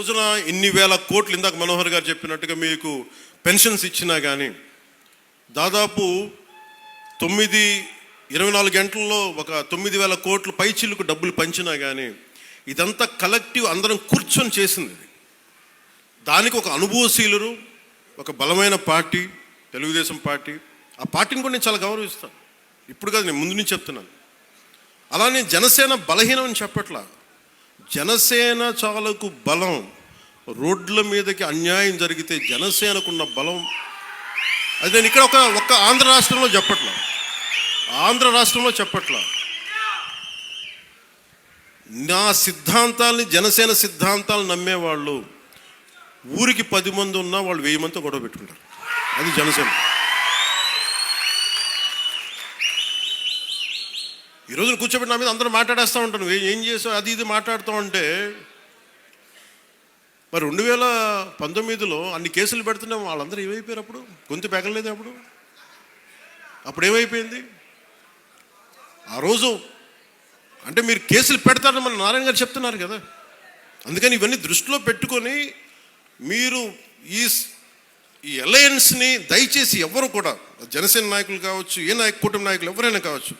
రోజున ఇన్ని వేల కోట్లు, ఇందాక మనోహర్ గారు చెప్పినట్టుగా మీకు పెన్షన్స్ ఇచ్చినా కానీ దాదాపు 24 గంటల్లో ఒక 9,000 కోట్లు పైచిల్లుకు డబ్బులు పంచినా కానీ ఇదంతా కలెక్టివ్ అందరం కూర్చొని చేసింది. దానికి ఒక అనుభవశీలురు, ఒక బలమైన పార్టీ తెలుగుదేశం పార్టీ. ఆ పార్టీని కూడా నేను చాలా గౌరవిస్తాను. ఇప్పుడు కాదు, నేను ముందు నుంచి చెప్తున్నాను. అలానే జనసేన బలహీనం అని చెప్పట్లా. జనసేన చాలకు బలం, రోడ్ల మీదకి అన్యాయం జరిగితే జనసేనకున్న బలం అది నేను ఇక్కడ ఒక ఆంధ్ర రాష్ట్రంలో చెప్పట్లా. నా సిద్ధాంతాలని, జనసేన సిద్ధాంతాలు నమ్మేవాళ్ళు ఊరికి 10 మంది ఉన్నా వాళ్ళు 1000 మందితో గొడవ పెట్టుకుంటారు. అది జనసేన. ఈరోజు కూర్చోబెట్టి నా మీద అందరూ మాట్లాడేస్తూ ఉంటాను, ఏం చేసావు అది ఇది మాట్లాడుతూ ఉంటే, మరి 2019లో అన్ని కేసులు పెడుతున్నాం, వాళ్ళందరూ ఏమైపోయారు? అప్పుడు గొంతు పెగలేదు. అప్పుడు ఏమైపోయింది? ఆ రోజు అంటే మీరు కేసులు పెడతారని మన నారాయణ గారు చెప్తున్నారు కదా. అందుకని ఇవన్నీ దృష్టిలో పెట్టుకొని మీరు ఈ అలయన్స్ని దయచేసి ఎవరు కూడా, జనసేన నాయకులు కావచ్చు, కూటమి నాయకులు ఎవరైనా కావచ్చు,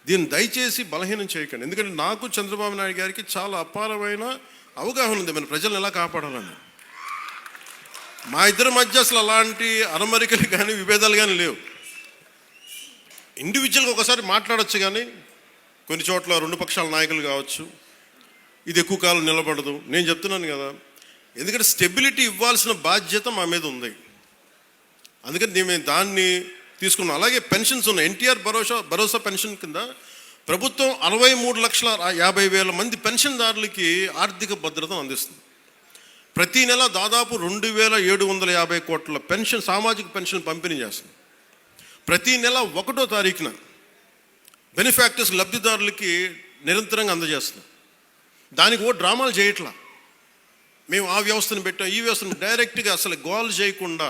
దీన్ని దయచేసి బలహీనం చేయకండి. ఎందుకంటే నాకు చంద్రబాబు నాయుడు గారికి చాలా అపారమైన అవగాహన ఉంది మన ప్రజలను ఎలా కాపాడాలని. మా ఇద్దరి మధ్య అసలు అలాంటి అరమరికలు కానీ విభేదాలు కానీ లేవు. ఇండివిజువల్గా ఒకసారి మాట్లాడచ్చు, కానీ కొన్ని చోట్ల 2 పక్షాల నాయకులు కావచ్చు, ఇది ఎక్కువ కాలం నిలబడదు. నేను చెప్తున్నాను కదా, ఎందుకంటే స్టెబిలిటీ ఇవ్వాల్సిన బాధ్యత మా మీద ఉంది. అందుకని మేము దాన్ని తీసుకున్నాం. అలాగే పెన్షన్స్ ఉన్నాయి. ఎన్టీఆర్ భరోసా పెన్షన్ కింద ప్రభుత్వం 63,50,000 మంది పెన్షన్దారులకి ఆర్థిక భద్రతను అందిస్తుంది. ప్రతి నెల దాదాపు 2,750 కోట్ల పెన్షన్, సామాజిక పెన్షన్ పంపిణీ చేస్తుంది. ప్రతి నెల 1వ తారీఖున బెనిఫాక్టర్స్, లబ్ధిదారులకి నిరంతరంగా అందజేస్తున్నాం. దానికి డ్రామాలు చేయట్లా. మేము ఆ వ్యవస్థను పెట్టాం, ఈ వ్యవస్థను డైరెక్ట్గా అసలు గోల్ చేయకుండా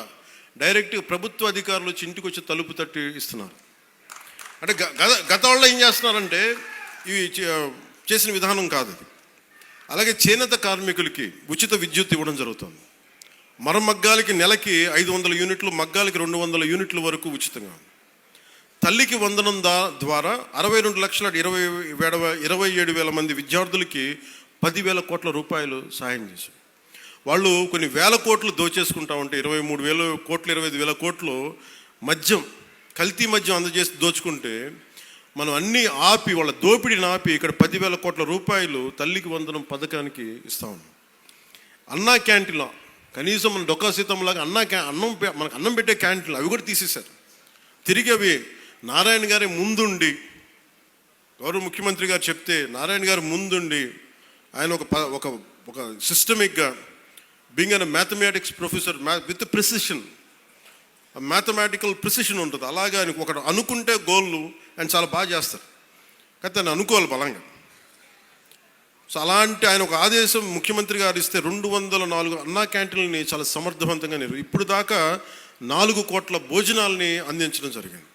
డైరెక్ట్గా ప్రభుత్వ అధికారులు వచ్చి ఇంటికి వచ్చి తలుపు తట్టి ఇస్తున్నారు. అంటే గత వాళ్ళు ఏం చేస్తున్నారంటే ఇవి చేసిన విధానం కాదు అది. అలాగే చేనేత కార్మికులకి ఉచిత విద్యుత్ ఇవ్వడం జరుగుతుంది. మరమగ్గాలకి నెలకి 500 యూనిట్లు, మగ్గాలకి 200 యూనిట్ల వరకు ఉచితంగా. తల్లికి వందనం ద్వారా 62,27,000 మంది విద్యార్థులకి 10,000 కోట్ల రూపాయలు సాయం చేశారు. వాళ్ళు కొన్ని వేల కోట్లు దోచేసుకుంటా ఉంటే 23,000 కోట్లు, 25,000 కోట్లు మద్యం, కల్తీ మద్యం అందజేసి దోచుకుంటే మనం అన్నీ ఆపి, వాళ్ళ దోపిడీని ఆపి ఇక్కడ 10,000 కోట్ల రూపాయలు తల్లికి వందనం పథకానికి ఇస్తా ఉన్నాం. అన్నా క్యాంటీన్లో కనీసం మన డొక్కా సీతంలాగా మనకు అన్నం పెట్టే క్యాంటీన్లు అవి కూడా తీసేశారు. తిరిగి అవి నారాయణ గారి ముందుండి, గౌరవ ముఖ్యమంత్రి గారు చెప్తే నారాయణ గారు ముందుండి ఆయన ఒక సిస్టమిక్గా being an mathematics professor with precision, mathematical precision ఉంటుంది. అలాగే ఆయన ఒకటి అనుకుంటే గోళ్ళు ఆయన చాలా బాగా చేస్తారు. కానీ ఆయన అనుకోవాలి బలంగా. సో అలాంటి ఆయన ఒక ఆదేశం ముఖ్యమంత్రి గారు ఇస్తే 204 అన్నా క్యాంటీన్లని చాలా సమర్థవంతంగా ఇప్పుడు దాకా 4 కోట్ల భోజనాలని అందించడం జరిగింది.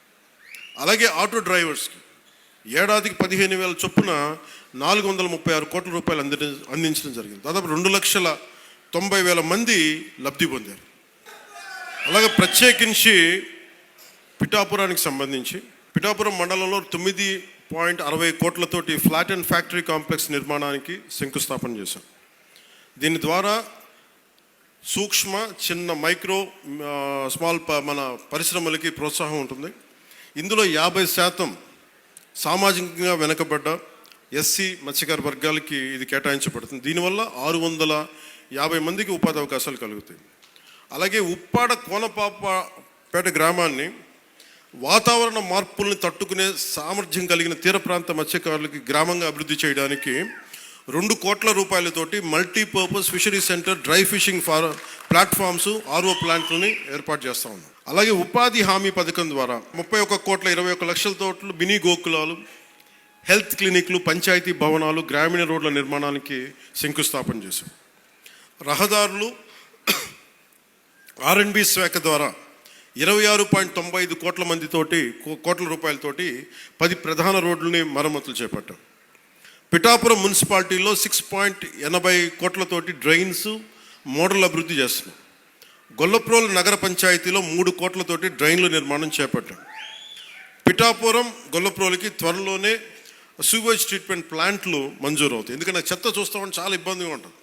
అలాగే ఆటో డ్రైవర్స్కి ఏడాదికి 15,000 చొప్పున 436 కోట్ల రూపాయలు అందించడం జరిగింది. దాదాపు 2,90,000 మంది లబ్ధి పొందారు. అలాగే ప్రత్యేకించి పిఠాపురానికి సంబంధించి పిఠాపురం మండలంలో 9.60 కోట్లతోటి ఫ్లాట్ అండ్ ఫ్యాక్టరీ కాంప్లెక్స్ నిర్మాణానికి శంకుస్థాపన చేశాం. దీని ద్వారా సూక్ష్మ, చిన్న, మైక్రో, స్మాల్ మన పరిశ్రమలకి ప్రోత్సాహం ఉంటుంది. ఇందులో 50% సామాజికంగా వెనుకబడ్డ ఎస్సీ, మత్స్యకార వర్గాలకి ఇది కేటాయించబడుతుంది. దీనివల్ల 650 మందికి ఉపాధి అవకాశాలు కలుగుతాయి. అలాగే ఉప్పాడ కోనపాపపేట గ్రామాన్ని వాతావరణ మార్పుల్ని తట్టుకునే సామర్థ్యం కలిగిన తీర ప్రాంత మత్స్యకారులకి గ్రామంగా అభివృద్ధి చేయడానికి 2 కోట్ల రూపాయలతోటి multipurpose fishery centre, dry fishing platforms, RO ప్లాంట్లని ఏర్పాటు చేస్తూ ఉన్నాం. అలాగే ఉపాధి హామీ పథకం ద్వారా 31,21,00,000 మినీ గోకులాలు, హెల్త్ క్లినిక్లు, పంచాయతీ భవనాలు, గ్రామీణ రోడ్ల నిర్మాణానికి శంకుస్థాపన చేశాం. రహదారులు R&B శాఖ ద్వారా 26.95 కోట్ల రూపాయలతోటి 10 ప్రధాన రోడ్లని మరమ్మతులు చేపట్టాం. పిఠాపురం మున్సిపాలిటీలో 6.80 కోట్లతోటి డ్రైన్స్ మోడల్ అభివృద్ధి చేస్తున్నాం. గొల్లప్రోలు నగర పంచాయతీలో 3 కోట్లతోటి డ్రైన్ల నిర్మాణం చేపట్టాం. పిఠాపురం గొల్లప్రోలుకి త్వరలోనే సూవేజ్ ట్రీట్మెంట్ ప్లాంట్లు మంజూరు అవుతాయి. ఎందుకంటే చెత్త చూస్తామని చాలా ఇబ్బందిగా ఉంటుంది.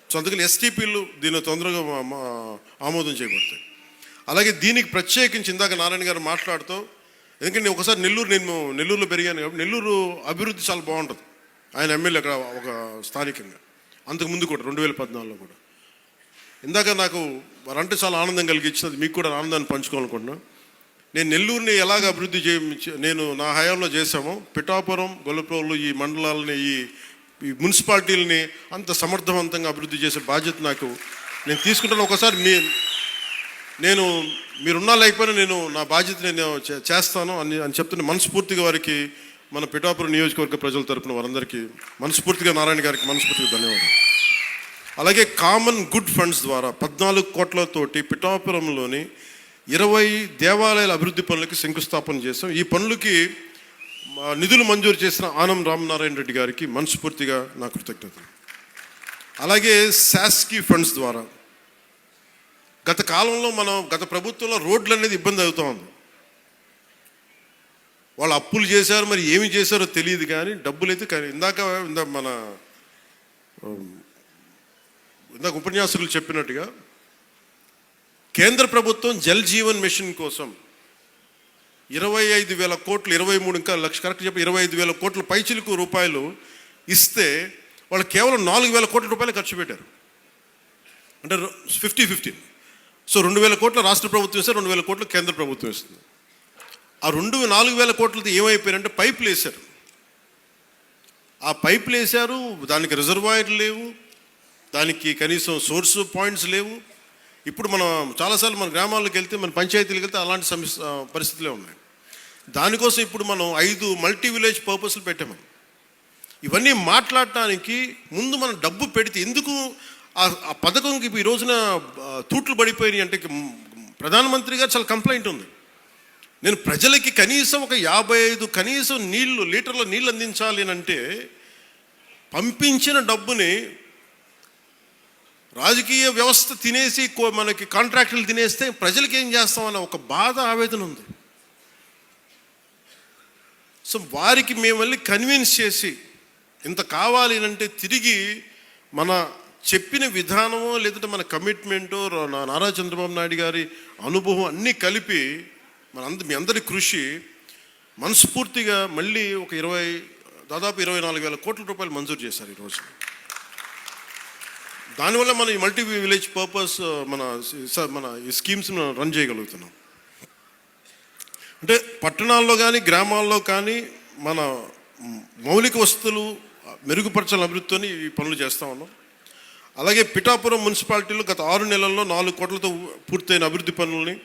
సో అందుకని ఎస్టీపీలు దీన్ని తొందరగా ఆమోదం చేయబడతాయి. అలాగే దీనికి ప్రత్యేకించి ఇందాక నారాయణ గారు మాట్లాడుతూ, ఎందుకంటే ఒకసారి నేను నెల్లూరులో పెరిగాను కాబట్టి నెల్లూరు అభివృద్ధి చాలా బాగుంటుంది. ఆయన ఎమ్మెల్యే అక్కడ ఒక స్థానికంగా, అంతకుముందు కూడా 2014లో కూడా. ఇందాక నాకు వారంటే చాలా ఆనందం కలిగించినది, మీకు కూడా ఆనందాన్ని పంచుకోవాలనుకుంటున్నాను. నేను నెల్లూరుని ఎలాగ అభివృద్ధి నేను నా హయాంలో చేశామో, పిఠాపురం గొల్లప్రోలు ఈ మండలాలని ఈ మున్సిపాలిటీలని అంత సమర్థవంతంగా అభివృద్ధి చేసే బాధ్యత నేను తీసుకుంటాను. ఒకసారి మీరున్నా లేకపోయినా నేను నా బాధ్యత నేను చేస్తాను అని చెప్తున్న మనస్ఫూర్తిగా వారికి, మన పిఠాపురం నియోజకవర్గ ప్రజల తరపున వారందరికీ మనస్ఫూర్తిగా, నారాయణ గారికి మనస్ఫూర్తిగా ధన్యవాదాలు. అలాగే కామన్ గుడ్ ఫండ్స్ ద్వారా 14 కోట్లతోటి పిఠాపురంలోని 20 దేవాలయాల అభివృద్ధి పనులకి శంకుస్థాపన చేస్తాం. ఈ పనులకి నిధులు మంజూరు చేసిన ఆనం రామనారాయణ రెడ్డి గారికి మనస్ఫూర్తిగా నా కృతజ్ఞతలు. అలాగే శాస్కీ ఫండ్స్ ద్వారా గత కాలంలో గత ప్రభుత్వంలో రోడ్లు అనేది ఇబ్బంది అవుతూ ఉంది. వాళ్ళు అప్పులు చేశారు, మరి ఏమి చేశారో తెలియదు, కానీ డబ్బులు అయితే ఇందాక ఉపన్యాసకులు చెప్పినట్టుగా కేంద్ర ప్రభుత్వం జల్ జీవన్ మిషన్ కోసం 25,000 కోట్లు, 23 ఇంకా లక్ష కరెక్ట్ చెప్పి 25,000 కోట్ల పైచిలకు రూపాయలు ఇస్తే వాళ్ళు కేవలం 4,000 కోట్ల రూపాయలు ఖర్చు పెట్టారు. అంటే 50-50. సో 2,000 కోట్ల రాష్ట్ర ప్రభుత్వం ఇస్తే 2,000 కోట్లు కేంద్ర ప్రభుత్వం ఇస్తుంది. ఆ 4,000 కోట్లతో ఏమైపోయారంటే పైపులు వేశారు. ఆ పైపులు వేశారు, దానికి రిజర్వాయర్లు లేవు, దానికి కనీసం సోర్స్ పాయింట్స్ లేవు. ఇప్పుడు మనం చాలాసార్లు మన గ్రామాలకు వెళ్తే, మన పంచాయతీలకు వెళ్తే అలాంటి పరిస్థితులే ఉన్నాయి. దానికోసం ఇప్పుడు మనం 5 మల్టీ విలేజ్ పర్పస్లు పెట్టాము. ఇవన్నీ మాట్లాడటానికి ముందు మనం డబ్బు పెడితే, ఎందుకు ఆ పథకంకి ఈ రోజున తూట్లు పడిపోయినాయి అంటే, ప్రధానమంత్రి గారు చాలా కంప్లైంట్ ఉంది. నేను ప్రజలకి కనీసం ఒక 55 కనీసం లీటర్ల నీళ్ళు అందించాలి అని అంటే, పంపించిన డబ్బుని రాజకీయ వ్యవస్థ తినేసి మనకి కాంట్రాక్టులు తినేస్తే ప్రజలకి ఏం చేస్తామన్న ఒక బాధ, ఆవేదన ఉంది. సో వారికి మేము వెళ్ళి కన్విన్స్ చేసి, ఇంత కావాలి అంటే తిరిగి మన చెప్పిన విధానమో లేదంటే మన కమిట్మెంటో, నారా చంద్రబాబు నాయుడు గారి అనుభవం అన్నీ కలిపి మీ అందరి కృషి మనస్ఫూర్తిగా మళ్ళీ ఒక దాదాపు 24,000 కోట్ల రూపాయలు మంజూరు చేశారు ఈరోజు. దానివల్ల మనం ఈ మల్టీ విలేజ్ పర్పస్ మన ఈ స్కీమ్స్ని రన్ చేయగలుగుతున్నాం. అంటే పట్టణాల్లో కానీ గ్రామాల్లో కానీ మన మౌలిక వసతులు మెరుగుపరచాలని అభివృద్ధితో ఈ పనులు చేస్తూ ఉన్నాం. అలాగే పిఠాపురం మున్సిపాలిటీలో గత 6 నెలల్లో 4 కోట్లతో పూర్తయిన అభివృద్ధి పనులని,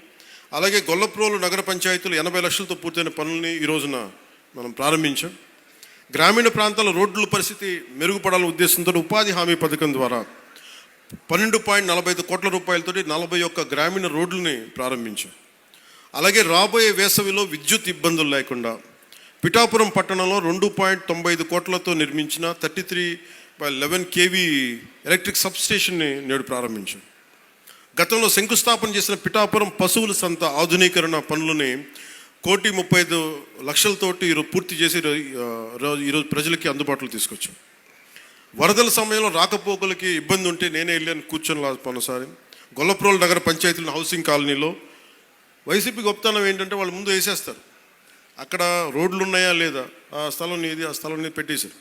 అలాగే గొల్లప్రోలు నగర పంచాయతీలు 80 లక్షలతో పూర్తయిన పనులని ఈ రోజున మనం ప్రారంభించాం. గ్రామీణ ప్రాంతాల రోడ్ల పరిస్థితి మెరుగుపడాలనే ఉద్దేశంతో ఉపాధి హామీ పథకం ద్వారా 12.45 కోట్ల రూపాయలతోటి 41 గ్రామీణ రోడ్లని ప్రారంభించాం. అలాగే రాబోయే వేసవిలో విద్యుత్ ఇబ్బందులు లేకుండా పిఠాపురం పట్టణంలో 2.95 కోట్లతో నిర్మించిన 33/11 kV ఎలక్ట్రిక్ సబ్స్టేషన్ని నేడు ప్రారంభించాం. గతంలో శంకుస్థాపన చేసిన పిఠాపురం పశువుల సంత ఆధునీకరణ పనులని 1,35,00,000తోటి పూర్తి చేసి ఈరోజు ప్రజలకి అందుబాటులో తీసుకొచ్చాం. వరదల సమయంలో రాకపోకలకి ఇబ్బంది ఉంటే నేనే వెళ్ళాను, కూర్చొని పోనసారి గొల్లప్రోలు నగర పంచాయతీల హౌసింగ్ కాలనీలో వైసీపీ గొప్పతనం ఏంటంటే వాళ్ళు ముందు వేసేస్తారు, అక్కడ రోడ్లు ఉన్నాయా లేదా, ఆ స్థలం నీది, ఆ స్థలం నీది పెట్టేశారు.